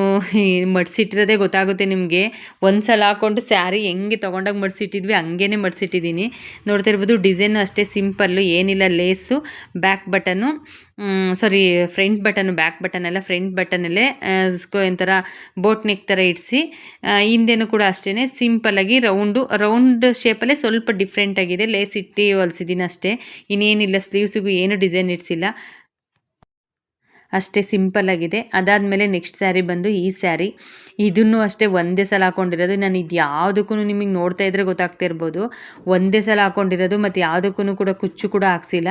ಮಡಿಸಿಟ್ಟಿರೋದೇ ಗೊತ್ತಾಗುತ್ತೆ ನಿಮಗೆ. ಒಂದು ಸಲ ಹಾಕ್ಕೊಂಡು ಸ್ಯಾರಿ ಹೆಂಗೆ ತೊಗೊಂಡಾಗ ಮಡಿಸಿಟ್ಟಿದ್ವಿ ಹಂಗೇ ಮಡಿಸಿಟ್ಟಿದ್ದೀನಿ. ನೋಡ್ತಾ ಇರ್ಬೋದು, ಡಿಸೈನು ಅಷ್ಟೇ ಸಿಂಪಲ್ಲು, ಏನಿಲ್ಲ. ಲೇಸು, back button, front button, back button ಎಲ್ಲ ಫ್ರಂಟ್ ಬಟನಲ್ಲೇ ಒಂಥರ ಬೋಟ್ ನೆಕ್ ಥರ ಇಡಿಸಿ, ಹಿಂದೆನೂ ಕೂಡ ಅಷ್ಟೇ ಸಿಂಪಲ್ಲಾಗಿ ರೌಂಡ್ ಶೇಪಲ್ಲೇ ಸ್ವಲ್ಪ ಡಿಫ್ರೆಂಟಾಗಿದೆ. ಲೇಸ್ ಇಟ್ಟು ಹೊಲಿಸಿದ್ದೀನಿ ಅಷ್ಟೇ, ಇನ್ನೇನಿಲ್ಲ. ಸ್ಲೀವ್ಸಿಗೂ ಏನು ಡಿಸೈನ್ ಇಡಿಸಿಲ್ಲ, ಅಷ್ಟೇ ಸಿಂಪಲ್ಲಾಗಿದೆ. ಅದಾದಮೇಲೆ ನೆಕ್ಸ್ಟ್ ಸ್ಯಾರಿ ಬಂದು ಈ ಸ್ಯಾರಿ. ಇದನ್ನು ಅಷ್ಟೇ ಒಂದೇ ಸಲ ಹಾಕ್ಕೊಂಡಿರೋದು. ನಾನು ಇದು ಯಾವುದಕ್ಕೂ ನಿಮಗೆ ನೋಡ್ತಾ ಇದ್ದರೆ ಗೊತ್ತಾಗ್ತಾ ಇರ್ಬೋದು, ಒಂದೇ ಸಲ ಹಾಕ್ಕೊಂಡಿರೋದು. ಮತ್ತು ಯಾವುದಕ್ಕೂ ಕೂಡ ಕುಚ್ಚು ಕೂಡ ಹಾಕ್ಸಿಲ್ಲ.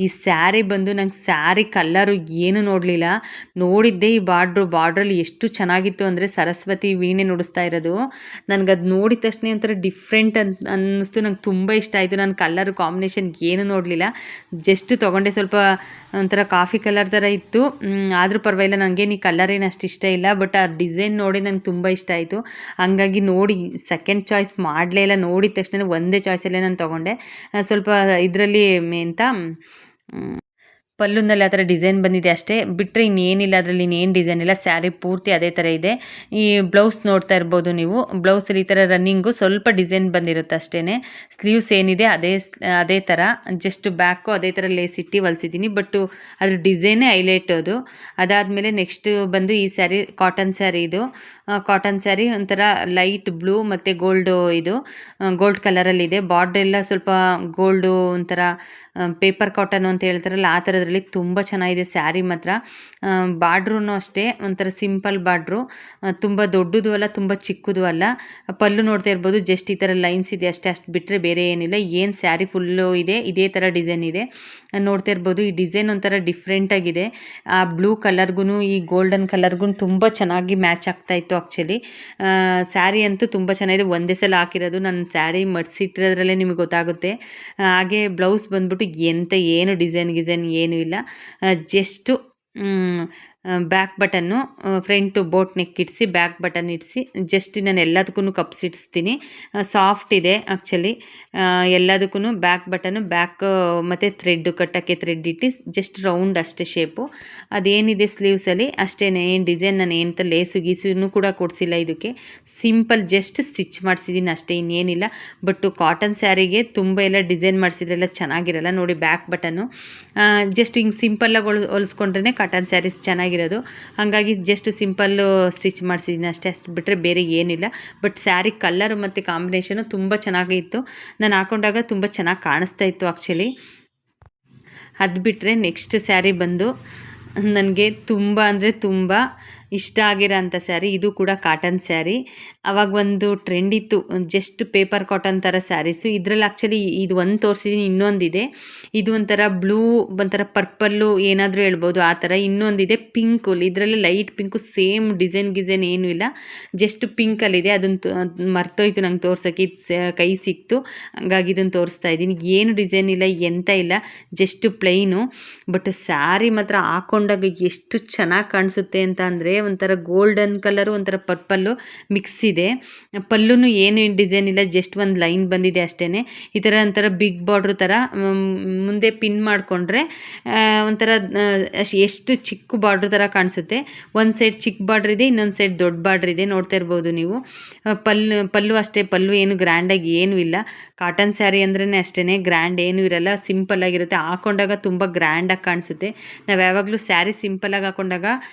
ಈ ಸ್ಯಾರಿ ಬಂದು ನಂಗೆ ಸ್ಯಾರಿ ಕಲ್ಲರು ಏನು ನೋಡಲಿಲ್ಲ, ನೋಡಿದ್ದೆ ಈ ಬಾರ್ಡ್ರಲ್ಲಿ ಎಷ್ಟು ಚೆನ್ನಾಗಿತ್ತು ಅಂದರೆ ಸರಸ್ವತಿ ವೀಣೆ ನುಡಿಸ್ತಾ ಇರೋದು. ನನಗದು ನೋಡಿದ ತಕ್ಷಣ ಒಂಥರ ಡಿಫ್ರೆಂಟ್ ಅನ್ನಿಸ್ತು. ನಂಗೆ ತುಂಬ ಇಷ್ಟ ಆಯಿತು. ನಾನು ಕಲರ್ ಕಾಂಬಿನೇಷನ್ ಏನು ನೋಡಲಿಲ್ಲ, ಜಸ್ಟ್ ತೊಗೊಂಡೆ. ಸ್ವಲ್ಪ ಒಂಥರ ಕಾಫಿ ಕಲರ್ ಥರ ಇತ್ತು, ಆದರೂ ಪರವಾಗಿಲ್ಲ. ನನಗೇನು ಈ ಕಲರ್ ಏನು ಅಷ್ಟು ಇಷ್ಟ ಇಲ್ಲ, ಬಟ್ ಆ ಡಿಸೈನ್ ನೋಡಿ ನಂಗೆ ತುಂಬ ಇಷ್ಟ ಆಯಿತು. ಹಂಗಾಗಿ ನೋಡಿ ಸೆಕೆಂಡ್ ಚಾಯ್ಸ್ ಮಾಡಲೇ ಇಲ್ಲ. ನೋಡಿದ ತಕ್ಷಣ ಒಂದೇ ಚಾಯ್ಸಲ್ಲೇ ನಾನು ತೊಗೊಂಡೆ. ಸ್ವಲ್ಪ ಇದರಲ್ಲಿ ಎಂತ ಪಲ್ಲುನಲ್ಲಿ ಆ ಥರ ಡಿಸೈನ್ ಬಂದಿದೆ ಅಷ್ಟೇ, ಬಿಟ್ಟರೆ ಇನ್ನೇನಿಲ್ಲ. ಅದರಲ್ಲಿ ಇನ್ನೇನು ಡಿಸೈನ್ ಇಲ್ಲ. ಸ್ಯಾರಿ ಪೂರ್ತಿ ಅದೇ ಥರ ಇದೆ. ಈ ಬ್ಲೌಸ್ ನೋಡ್ತಾ ಇರ್ಬೋದು ನೀವು, ಬ್ಲೌಸಲ್ಲಿ ಈ ಥರ ರನ್ನಿಂಗು ಸ್ವಲ್ಪ ಡಿಸೈನ್ ಬಂದಿರುತ್ತೆ ಅಷ್ಟೇ. ಸ್ಲೀವ್ಸ್ ಏನಿದೆ ಅದೇ ಥರ, ಜಸ್ಟ್ ಬ್ಯಾಕು ಅದೇ ಥರ ಲೇಸ್ ಇಟ್ಟು ಹೊಲಿಸಿದ್ದೀನಿ. ಬಟ್ಟು ಅದ್ರ ಡಿಸೈನೇ ಹೈಲೈಟ್ ಅದು. ಅದಾದಮೇಲೆ ನೆಕ್ಸ್ಟ್ ಬಂದು ಈ ಸ್ಯಾರಿ ಕಾಟನ್ ಸ್ಯಾರಿ. ಇದು ಕಾಟನ್ ಸ್ಯಾರಿ ಒಂಥರ ಲೈಟ್ ಬ್ಲೂ ಮತ್ತು ಗೋಲ್ಡ್ ಕಲರಲ್ಲಿದೆ. ಬಾರ್ಡ್ರ್ ಎಲ್ಲ ಸ್ವಲ್ಪ ಗೋಲ್ಡು, ಒಂಥರ ಪೇಪರ್ ಕಾಟನ್ ಅಂತ ಹೇಳ್ತಾರಲ್ಲ ಆ ಥರದ್ರಲ್ಲಿ ತುಂಬ ಚೆನ್ನಾಗಿದೆ ಸ್ಯಾರಿ ಮಾತ್ರ. ಬಾರ್ಡ್ರೂ ಅಷ್ಟೇ ಒಂಥರ ಸಿಂಪಲ್ ಬಾರ್ಡ್ರು, ತುಂಬ ದೊಡ್ಡದು ಅಲ್ಲ, ತುಂಬ ಚಿಕ್ಕದು ಅಲ್ಲ. ಪಲ್ಲು ನೋಡ್ತಾ ಇರ್ಬೋದು, ಜಸ್ಟ್ ಈ ಥರ ಲೈನ್ಸ್ ಇದೆ ಅಷ್ಟೇ, ಅಷ್ಟು ಬಿಟ್ಟರೆ ಬೇರೆ ಏನಿಲ್ಲ. ಏನು ಸ್ಯಾರಿ ಫುಲ್ಲು ಇದೆ, ಇದೇ ಥರ ಡಿಸೈನ್ ಇದೆ. ನೋಡ್ತಾ ಇರ್ಬೋದು, ಈ ಡಿಸೈನ್ ಒಂಥರ ಡಿಫ್ರೆಂಟಾಗಿದೆ. ಆ ಬ್ಲೂ ಕಲರ್ಗೂ ಈ ಗೋಲ್ಡನ್ ಕಲರ್ಗೂ ತುಂಬ ಚೆನ್ನಾಗಿ ಮ್ಯಾಚ್ ಆಗ್ತಾಯಿತ್ತು ಆ್ಯಕ್ಚುಲಿ. ಸ್ಯಾರಿ ಅಂತೂ ತುಂಬ ಚೆನ್ನಾಗಿದೆ. ಒಂದೇ ಸಲ ಹಾಕಿರೋದು, ನನ್ನ ಸ್ಯಾರಿ ಮಡಿಸಿಟ್ಟಿರೋದ್ರಲ್ಲೇ ನಿಮಗೆ ಗೊತ್ತಾಗುತ್ತೆ. ಹಾಗೆ ಬ್ಲೌಸ್ ಬಂದ್ಬಿಟ್ಟು ಏನು ಡಿಸೈನ್ ಏನೂ ಇಲ್ಲ, just back button front boat neck ಇಡಿಸಿ ಬ್ಯಾಕ್ ಬಟನ್ ಇಡಿಸಿ ಜಸ್ಟ್ ನಾನು ಎಲ್ಲದಕ್ಕೂ ಕಪ್ಸ್ ಇಡಿಸ್ತೀನಿ. ಸಾಫ್ಟ್ ಇದೆ ಆ್ಯಕ್ಚುಲಿ ಎಲ್ಲದಕ್ಕೂ ಬ್ಯಾಕ್ ಬಟನ್ನು ಬ್ಯಾಕ್ ಮತ್ತು ಥ್ರೆಡ್ಡು ಕಟ್ಟೋಕ್ಕೆ ಥ್ರೆಡ್ ಇಟ್ಟು ಜಸ್ಟ್ ರೌಂಡ್ ಅಷ್ಟೇ ಶೇಪು. ಅದೇನಿದೆ ಸ್ಲೀವ್ಸಲ್ಲಿ ಅಷ್ಟೇ, ಏನು ಡಿಸೈನ್ ನಾನು ಏನಂತ ಲೇಸು ಗೀಸೂ ಕೂಡ ಕೊಡಿಸಿಲ್ಲ. ಇದಕ್ಕೆ ಸಿಂಪಲ್ ಜಸ್ಟ್ ಸ್ಟಿಚ್ ಮಾಡಿಸಿದ್ದೀನಿ ಅಷ್ಟೇ, ಇನ್ನೇನಿಲ್ಲ. ಬಟ್ ಕಾಟನ್ ಸ್ಯಾರಿಗೆ ತುಂಬ ಎಲ್ಲ ಡಿಸೈನ್ ಮಾಡಿಸಿದ್ರೆಲ್ಲ ಚೆನ್ನಾಗಿರಲ್ಲ ನೋಡಿ. ಬ್ಯಾಕ್ ಬಟನ್ನು ಜಸ್ಟ್ ಹಿಂಗೆ ಸಿಂಪಲ್ಲಾಗಿ ಹೊಲಿಸ್ಕೊಂಡ್ರೆ ಕಾಟನ್ ಸ್ಯಾರೀಸ್ ಚೆನ್ನಾಗಿರೋದು, ಹಾಗಾಗಿ ಜಸ್ಟ್ ಸಿಂಪಲ್ಲು ಸ್ಟಿಚ್ ಮಾಡಿಸಿದ್ದೀನಿ ಅಷ್ಟೇ. ಅಷ್ಟು ಬಿಟ್ಟರೆ ಬೇರೆ ಏನಿಲ್ಲ. ಬಟ್ ಸ್ಯಾರಿ ಕಲ್ಲರು ಮತ್ತು ಕಾಂಬಿನೇಷನು ತುಂಬ ಚೆನ್ನಾಗಿತ್ತು. ನಾನು ಹಾಕೊಂಡಾಗ ತುಂಬ ಚೆನ್ನಾಗಿ ಕಾಣಿಸ್ತಾ ಇತ್ತು ಆ್ಯಕ್ಚುಲಿ. ಅದು ಬಿಟ್ಟರೆ ನೆಕ್ಸ್ಟ್ ಸ್ಯಾರಿ ಬಂದು ನನಗೆ ತುಂಬ ಅಂದರೆ ತುಂಬ ಇಷ್ಟ ಆಗಿರೋ ಅಂಥ ಸ್ಯಾರಿ. ಇದು ಕೂಡ ಕಾಟನ್ ಸ್ಯಾರಿ. ಆವಾಗ ಒಂದು ಟ್ರೆಂಡ್ ಇತ್ತು ಜಸ್ಟ್ ಪೇಪರ್ ಕಾಟನ್ ಥರ ಸ್ಯಾರೀಸು. ಇದರಲ್ಲಿ ಆ್ಯಕ್ಚುಲಿ ಇದು ಒಂದು ತೋರಿಸಿದ್ದೀನಿ, ಇನ್ನೊಂದಿದೆ. ಇದು ಒಂಥರ ಬ್ಲೂ ಒಂಥರ ಪರ್ಪಲ್ಲು ಏನಾದರೂ ಹೇಳ್ಬೋದು ಆ ಥರ. ಇನ್ನೊಂದಿದೆ ಪಿಂಕು, ಇದರಲ್ಲಿ ಲೈಟ್ ಪಿಂಕು, ಸೇಮ್ ಡಿಸೈನ್ ಏನೂ ಇಲ್ಲ, ಜಸ್ಟ್ ಪಿಂಕಲ್ಲಿದೆ. ಅದನ್ನು ಮರ್ತೋಯ್ತು ನಂಗೆ ತೋರ್ಸೋಕ್ಕೆ, ಇದು ಕೈ ಸಿಕ್ತು, ಹಂಗಾಗಿ ಇದನ್ನು ತೋರಿಸ್ತಾ ಇದ್ದೀನಿ. ಏನು ಡಿಸೈನ್ ಇಲ್ಲ, ಎಂತ ಇಲ್ಲ, ಜಸ್ಟ್ ಪ್ಲೈನು. ಬಟ್ ಸ್ಯಾರಿ ಮಾತ್ರ ಹಾಕೊಂಡಾಗ ಎಷ್ಟು ಚೆನ್ನಾಗಿ ಕಾಣಿಸುತ್ತೆ ಅಂತ ಅಂದರೆ ಒಂಥರ ಗೋಲ್ಡನ್ ಕಲರು ಒಂಥರ ಪರ್ಪಲ್ಲು ಮಿಕ್ಸ್ ಇದೆ. ಪಲ್ಲುನು ಏನು ಡಿಸೈನ್ ಇಲ್ಲ, ಜಸ್ಟ್ ಒಂದು ಲೈನ್ ಬಂದಿದೆ ಅಷ್ಟೇ. ಈ ಥರ ಒಂಥರ ಬಿಗ್ ಬಾರ್ಡ್ರ್ ಥರ ಮುಂದೆ ಪಿನ್ ಮಾಡಿಕೊಂಡ್ರೆ ಒಂಥರ ಎಷ್ಟು ಚಿಕ್ಕ ಬಾರ್ಡ್ರ್ ಥರ ಕಾಣಿಸುತ್ತೆ. ಒಂದು ಸೈಡ್ ಚಿಕ್ಕ ಬಾರ್ಡ್ರ್ ಇದೆ, ಇನ್ನೊಂದು ಸೈಡ್ ದೊಡ್ಡ ಬಾರ್ಡ್ರ್ ಇದೆ, ನೋಡ್ತಾ ಇರ್ಬೋದು ನೀವು. ಪಲ್ಲು ಅಷ್ಟೇ, ಪಲ್ಲು ಏನು ಗ್ರ್ಯಾಂಡಾಗಿ ಏನೂ ಇಲ್ಲ. ಕಾಟನ್ ಸ್ಯಾರಿ ಅಂದ್ರೇ ಅಷ್ಟೇ, ಗ್ರ್ಯಾಂಡ್ ಏನೂ ಇರಲ್ಲ, ಸಿಂಪಲ್ಲಾಗಿರುತ್ತೆ. ಹಾಕೊಂಡಾಗ ತುಂಬ ಗ್ರ್ಯಾಂಡಾಗಿ ಕಾಣಿಸುತ್ತೆ. ನಾವು ಯಾವಾಗಲೂ ಸ್ಯಾರಿ ಸಿಂಪಲ್ಲಾಗಿ ಹಾಕೊಂಡಾಗ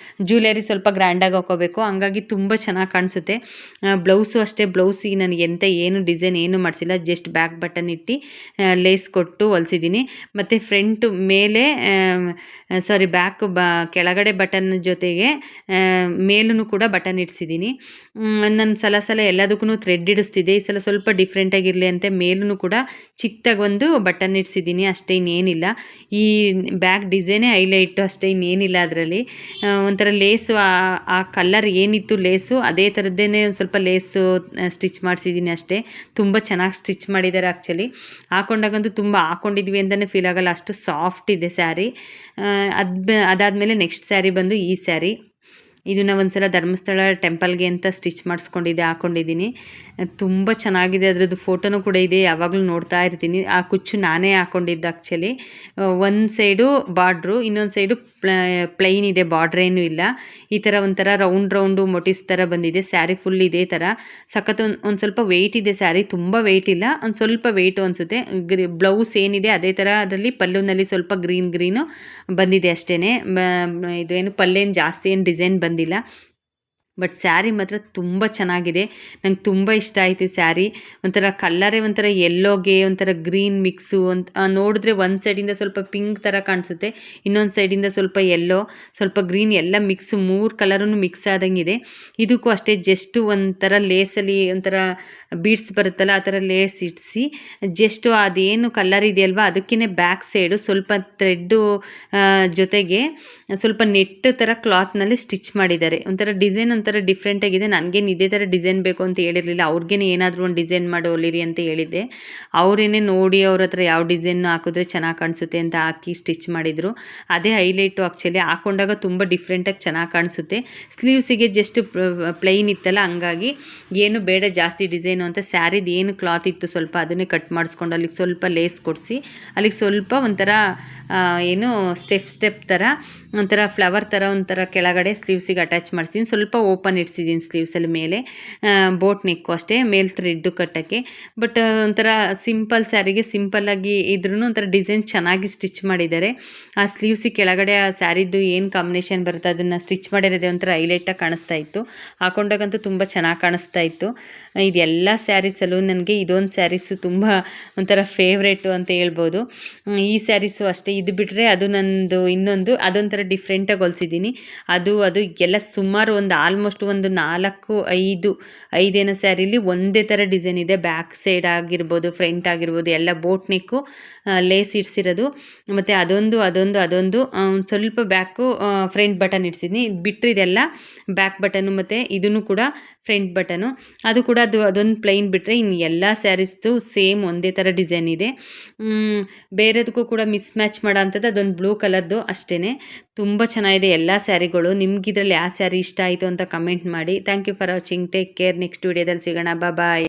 ಜ್ಯುವೆಲರಿ ಸ್ವಲ್ಪ ಗ್ರ್ಯಾಂಡಾಗಿ ಹಾಕೋಬೇಕು, ಹಂಗಾಗಿ ತುಂಬ ಚೆನ್ನಾಗಿ ಕಾಣಿಸುತ್ತೆ. ಬ್ಲೌಸು ಅಷ್ಟೇ, ಬ್ಲೌಸಿಗೆ ನನಗೆ ಎಂತ ಏನು ಡಿಸೈನ್ ಏನು ಮಾಡಿಸಿಲ್ಲ, ಜಸ್ಟ್ ಬ್ಯಾಕ್ ಬಟನ್ ಇಟ್ಟು ಲೇಸ್ ಕೊಟ್ಟು ಹೊಲಿಸಿದ್ದೀನಿ. ಮತ್ತು ಫ್ರಂಟು ಮೇಲೆ ಬ್ಯಾಕ್ ಕೆಳಗಡೆ ಬಟನ್ ಜೊತೆಗೆ ಮೇಲೂ ಕೂಡ ಬಟನ್ ಇಡಿಸಿದ್ದೀನಿ. ನಾನು ಸಲ ಎಲ್ಲದಕ್ಕೂ ಥ್ರೆಡ್ ಇಡಿಸ್ತಿದ್ದೆ, ಈ ಸಲ ಸ್ವಲ್ಪ ಡಿಫ್ರೆಂಟಾಗಿರಲಿ ಅಂತ ಮೇಲೂ ಕೂಡ ಚಿಕ್ಕದಾಗಿ ಒಂದು ಬಟನ್ ಇಡಿಸಿದ್ದೀನಿ ಅಷ್ಟೇ, ಇನ್ನೇನಿಲ್ಲ. ಈ ಬ್ಯಾಕ್ ಡಿಸೈನೇ ಹೈಲೈಟು ಅಷ್ಟೇ, ಇನ್ನೇನಿಲ್ಲ. ಅದರಲ್ಲಿ ಒಂಥರ ಲೇಸು ಆ ಕಲರ್ ಏನಿತ್ತು ಲೇಸು ಅದೇ ಥರದ್ದೇ ಒಂದು ಸ್ವಲ್ಪ ಲೇಸು ಸ್ಟಿಚ್ ಮಾಡಿಸಿದ್ದೀನಿ ಅಷ್ಟೇ. ತುಂಬ ಚೆನ್ನಾಗಿ ಸ್ಟಿಚ್ ಮಾಡಿದ್ದಾರೆ ಆ್ಯಕ್ಚುಲಿ. ಹಾಕೊಂಡಾಗಂತೂ ತುಂಬ ಹಾಕೊಂಡಿದ್ವಿ ಅಂತಲೇ ಫೀಲ್ ಆಗೋಲ್ಲ, ಅಷ್ಟು ಸಾಫ್ಟ್ ಇದೆ ಸ್ಯಾರಿ. ಅದಾದಮೇಲೆ ನೆಕ್ಸ್ಟ್ ಸ್ಯಾರಿ ಬಂದು ಈ ಸ್ಯಾರಿ. ಇದನ್ನು ಒಂದು ಸಲ ಧರ್ಮಸ್ಥಳ ಟೆಂಪಲ್ಗೆ ಅಂತ ಸ್ಟಿಚ್ ಮಾಡಿಸ್ಕೊಂಡಿದ್ದೆ, ಹಾಕ್ಕೊಂಡಿದ್ದೀನಿ. ತುಂಬ ಚೆನ್ನಾಗಿದೆ, ಅದರದ್ದು ಫೋಟೋನೂ ಕೂಡ ಇದೆ, ಯಾವಾಗಲೂ ನೋಡ್ತಾ ಇರ್ತೀನಿ. ಆ ಕುಚ್ಚು ನಾನೇ ಹಾಕ್ಕೊಂಡಿದ್ದು ಆ್ಯಕ್ಚುಲಿ. ಒಂದು ಸೈಡು ಬಾರ್ಡ್ರು, ಇನ್ನೊಂದು ಸೈಡು ಪ್ಲೈನ್ ಇದೆ, ಬಾರ್ಡ್ರೇನೂ ಇಲ್ಲ. ಈ ಥರ ಒಂಥರ ರೌಂಡು ಮೊಟಿವ್ಸ್ ಥರ ಬಂದಿದೆ. ಸ್ಯಾರಿ ಫುಲ್ ಇದೇ ಥರ ಸಖತ್. ಒಂದು ಸ್ವಲ್ಪ ವೆಯ್ಟ್ ಇದೆ ಸ್ಯಾರಿ, ತುಂಬ ವೆಯ್ಟ್ ಇಲ್ಲ, ಒಂದು ಸ್ವಲ್ಪ ವೆಯ್ಟು ಅನಿಸುತ್ತೆ. ಬ್ಲೌಸ್ ಏನಿದೆ ಅದೇ ಥರ, ಅದರಲ್ಲಿ ಪಲ್ಲುನಲ್ಲಿ ಸ್ವಲ್ಪ ಗ್ರೀನು ಬಂದಿದೆ ಅಷ್ಟೇ. ಇದೇನು ಪಲ್ಲೇನು ಜಾಸ್ತಿ ಏನು ಡಿಸೈನ್ ಬಂದಿಲ್ಲ. ಬಟ್ ಸ್ಯಾರಿ ಮಾತ್ರ ತುಂಬ ಚೆನ್ನಾಗಿದೆ, ನಂಗೆ ತುಂಬ ಇಷ್ಟ ಆಯಿತು ಸ್ಯಾರಿ. ಒಂಥರ ಕಲ್ಲರೇ ಒಂಥರ ಯೆಲ್ಲೋಗೆ ಒಂಥರ ಗ್ರೀನ್ ಮಿಕ್ಸು ಅಂತ ನೋಡಿದ್ರೆ ಒಂದು ಸೈಡಿಂದ ಸ್ವಲ್ಪ ಪಿಂಕ್ ಥರ ಕಾಣಿಸುತ್ತೆ, ಇನ್ನೊಂದು ಸೈಡಿಂದ ಸ್ವಲ್ಪ ಯೆಲ್ಲೋ ಸ್ವಲ್ಪ ಗ್ರೀನ್ ಎಲ್ಲ ಮಿಕ್ಸ್, 3 ಕಲರೂ ಮಿಕ್ಸ್ ಆದಂಗಿದೆ. ಇದಕ್ಕೂ ಅಷ್ಟೇ, ಜಸ್ಟು ಒಂಥರ ಲೇಸಲ್ಲಿ ಒಂಥರ ಬೀಡ್ಸ್ ಬರುತ್ತಲ್ಲ ಆ ಥರ ಲೇಸ್ ಇಡಿಸಿ ಜಸ್ಟು ಅದೇನು ಕಲರ್ ಇದೆಯಲ್ವ ಅದಕ್ಕೇ ಬ್ಯಾಕ್ ಸೈಡು ಸ್ವಲ್ಪ ಥ್ರೆಡ್ಡು ಜೊತೆಗೆ ಸ್ವಲ್ಪ ನೆಟ್ಟು ಥರ ಕ್ಲಾತ್ನಲ್ಲಿ ಸ್ಟಿಚ್ ಮಾಡಿದ್ದಾರೆ. ಒಂಥರ ಡಿಸೈನ್ ಒಂಥರ ಡಿಫ್ರೆಂಟಾಗಿದೆ. ನನಗೇನು ಇದೇ ಥರ ಡಿಸೈನ್ ಬೇಕು ಅಂತ ಹೇಳಿರಲಿಲ್ಲ, ಅವ್ರಿಗೇನೆ ಏನಾದರೂ ಒಂದು ಡಿಸೈನ್ ಮಾಡಿ ಹೊಲಿರಿ ಅಂತ ಹೇಳಿದ್ದೆ. ಅವರೇನೆ ನೋಡಿ ಅವ್ರ ಹತ್ರ ಯಾವ ಡಿಸೈನ್ ಹಾಕಿದ್ರೆ ಚೆನ್ನಾಗಿ ಕಾಣಿಸುತ್ತೆ ಅಂತ ಹಾಕಿ ಸ್ಟಿಚ್ ಮಾಡಿದರು. ಅದೇ ಹೈಲೈಟು ಆ್ಯಕ್ಚುಲಿ. ಹಾಕೊಂಡಾಗ ತುಂಬ ಡಿಫ್ರೆಂಟಾಗಿ ಚೆನ್ನಾಗಿ ಕಾಣಿಸುತ್ತೆ. ಸ್ಲೀವ್ಸಿಗೆ ಜಸ್ಟ್ ಪ್ಲೈನ್ ಇತ್ತಲ್ಲ, ಹಂಗಾಗಿ ಏನು ಬೇಡ ಜಾಸ್ತಿ ಡಿಸೈನು ಅಂತ ಸ್ಯಾರಿದು ಏನು ಕ್ಲಾತ್ ಇತ್ತು ಸ್ವಲ್ಪ ಅದನ್ನೇ ಕಟ್ ಮಾಡಿಸ್ಕೊಂಡು ಅಲ್ಲಿಗೆ ಸ್ವಲ್ಪ ಲೇಸ್ ಕೊಡಿಸಿ ಅಲ್ಲಿಗೆ ಸ್ವಲ್ಪ ಒಂಥರ ಏನು ಸ್ಟೆಪ್ ಥರ ಒಂಥರ ಫ್ಲವರ್ ಥರ ಒಂಥರ ಕೆಳಗಡೆ ಸ್ಲೀವ್ಸಿಗೆ ಅಟ್ಯಾಚ್ ಮಾಡಿಸಿದ್ದೀನಿ. ಸ್ವಲ್ಪ ಓಪನ್ ಇಡ್ಸಿದ್ದೀನಿ ಸ್ಲೀವ್ಸಲ್ಲಿ ಮೇಲೆ. ಬೋಟ್ ನೆಕ್ಕು ಅಷ್ಟೇ, ಮೇಲೆ ಥ್ರೆಡ್ಡು ಕಟ್ಟೋಕ್ಕೆ. ಬಟ್ ಒಂಥರ ಸಿಂಪಲ್ ಸ್ಯಾರಿಗೆ ಸಿಂಪಲ್ಲಾಗಿ ಇದ್ರೂ ಒಂಥರ ಡಿಸೈನ್ ಚೆನ್ನಾಗಿ ಸ್ಟಿಚ್ ಮಾಡಿದ್ದಾರೆ. ಆ ಸ್ಲೀವ್ಸಿಗೆ ಕೆಳಗಡೆ ಆ ಸ್ಯಾರಿದ್ದು ಏನು ಕಾಂಬಿನೇಷನ್ ಬರುತ್ತೆ ಅದನ್ನು ಸ್ಟಿಚ್ ಮಾಡಿರೋದೇ ಒಂಥರ ಹೈಲೈಟಾಗಿ ಕಾಣಿಸ್ತಾ ಇತ್ತು. ಹಾಕೊಂಡಾಗಂತೂ ತುಂಬ ಚೆನ್ನಾಗಿ ಕಾಣಿಸ್ತಾ ಇತ್ತು. ಇದೆಲ್ಲ ಸ್ಯಾರೀಸಲ್ಲೂ ನನಗೆ ಇದೊಂದು ಸ್ಯಾರೀಸು ತುಂಬ ಒಂಥರ ಫೇವ್ರೇಟು ಅಂತ ಹೇಳ್ಬೋದು. ಈ ಸ್ಯಾರೀಸು ಅಷ್ಟೇ. ಇದು ಬಿಟ್ಟರೆ ಅದು ನನ್ನದು ಇನ್ನೊಂದು ಅದೊಂಥರ ಡಿಫ್ರೆಂಟಾಗಿ ಹೊಲಿಸಿದ್ದೀನಿ. ಅದು ಎಲ್ಲ ಸುಮಾರು ಒಂದು ಆಲ್ಮೋಸ್ಟ್ ಆಲ್ಮೋಸ್ಟ್ ಒಂದು 4-5 ಸ್ಯಾರಿಲಿ ಒಂದೇ ಥರ ಡಿಸೈನ್ ಇದೆ. ಬ್ಯಾಕ್ ಸೈಡ್ ಆಗಿರ್ಬೋದು, ಫ್ರಂಟ್ ಆಗಿರ್ಬೋದು, ಎಲ್ಲ ಬೋಟ್ ನೆಕ್ಕು ಲೇಸ್ ಇಡ್ಸಿರೋದು. ಮತ್ತು ಅದೊಂದು ಸ್ವಲ್ಪ ಬ್ಯಾಕು ಫ್ರಂಟ್ ಬಟನ್ ಇಡ್ಸಿದ್ನಿ. ಇದು ಬಿಟ್ಟರೆ ಇದೆಲ್ಲ ಬ್ಯಾಕ್ ಬಟನು ಮತ್ತು ಇದನ್ನು ಕೂಡ ಫ್ರಂಟ್ ಬಟನು. ಅದು ಕೂಡ ಅದೊಂದು ಪ್ಲೈನ್ ಬಿಟ್ಟರೆ ಇನ್ನು ಎಲ್ಲ ಸ್ಯಾರೀಸ್ದು ಸೇಮ್ ಒಂದೇ ಥರ ಡಿಸೈನ್ ಇದೆ. ಬೇರೆದಕ್ಕೂ ಕೂಡ ಮಿಸ್ ಮ್ಯಾಚ್ ಮಾಡೋ ಅಂಥದ್ದು ಅದೊಂದು ಬ್ಲೂ ಕಲರ್ದು ಅಷ್ಟೇ. ತುಂಬ ಚೆನ್ನಾಗಿದೆ ಎಲ್ಲ ಸ್ಯಾರಿಗಳು. ನಿಮ್ಗೆ ಇದರಲ್ಲಿ ಯಾವ ಸ್ಯಾರಿ ಇಷ್ಟ ಆಯಿತು ಅಂತ ಕಮೆಂಟ್ ಮಾಡಿ. Thank you for watching. Take care. Next ವಿಡಿಯೋದಲ್ಲಿ ಸಿಗೋಣ. ಬಾಯ್.